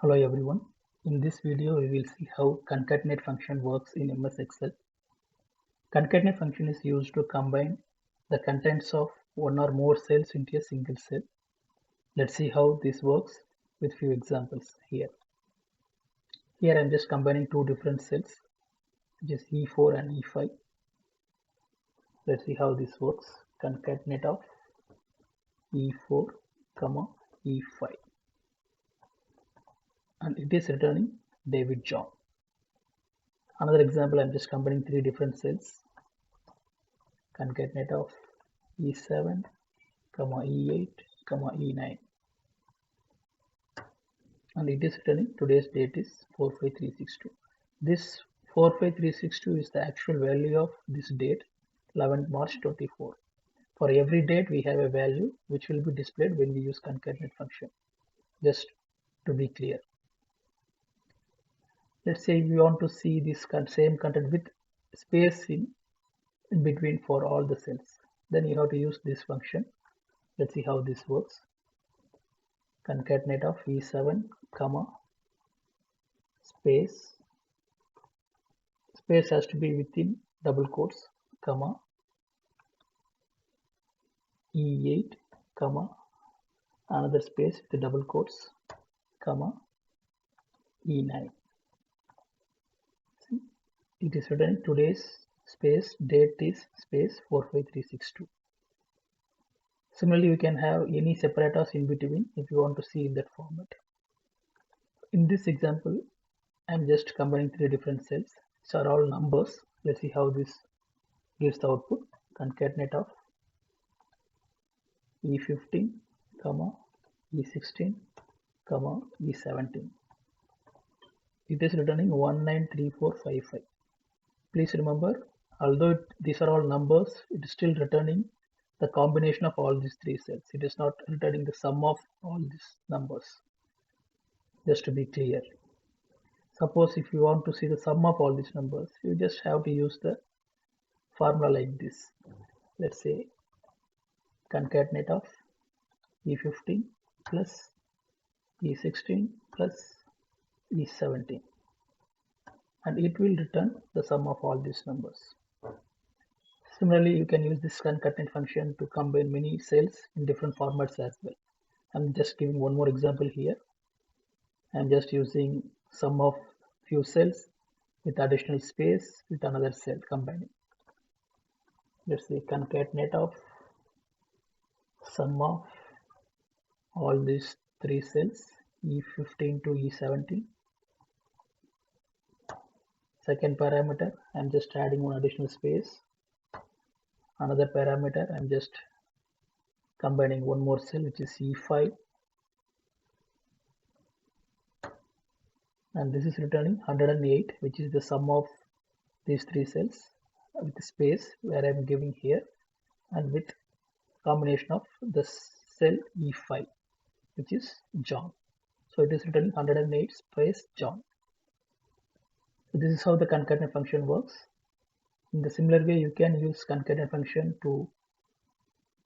Hello everyone. In this video, we will see how concatenate function works in MS Excel. Concatenate function is used to combine the contents of one or more cells into a single cell. Let's see how this works with few examples here. Here I am just combining two different cells, which is E4 and E5. Let's see how this works. Concatenate of E4, E5. And it is returning David John. Another example, I'm just combining three different cells. Concatenate of E7, E8, E9, and it is returning today's date is 45362. This 45362 is the actual value of this date, 11th March 24. For every date we have a value which will be displayed when we use concatenate function, just to be clear. Let's say we want to see this same content with space in between for all the cells, then you have to use this function. Let's see how this works. Concatenate of E7, space has to be within double quotes, E8, another space with double quotes, E9. See, it is written today's space date is space 45362. Similarly, you can have any separators in between if you want to see in that format. In this example, I'm just combining three different cells. These are all numbers. Let's see how this gives the output. Concatenate of E15, E16, E17. It is returning 193455. Please remember, although these are all numbers, it is still returning the combination of all these three cells. It is not returning the sum of all these numbers. Just to be clear. Suppose if you want to see the sum of all these numbers, you just have to use the formula like this. Let's say concatenate of E15 plus E16 plus E17, and it will return the sum of all these numbers. Similarly, you can use this concatenate function to combine many cells in different formats as well. I'm just giving one more example here. I'm just using sum of few cells with additional space with another cell combining. Let's say concatenate of sum of all these three cells, E15 to E17. Second parameter, I'm just adding one additional space. Another parameter, I'm just combining one more cell, which is E5. And this is returning 108, which is the sum of these three cells with the space where I'm giving here, and with combination of the cell E5, which is John. So it is returning 108 space John. So this is how the concatenate function works. In the similar way, you can use concatenate function to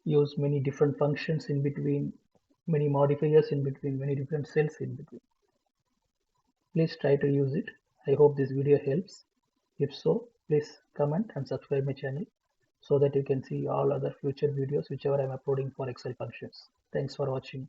use many different functions in between, many modifiers in between, many different cells in between. Please try to use it. I hope this video helps. If so, please comment and subscribe my channel so that you can see all other future videos whichever I am uploading for Excel functions. Thanks for watching.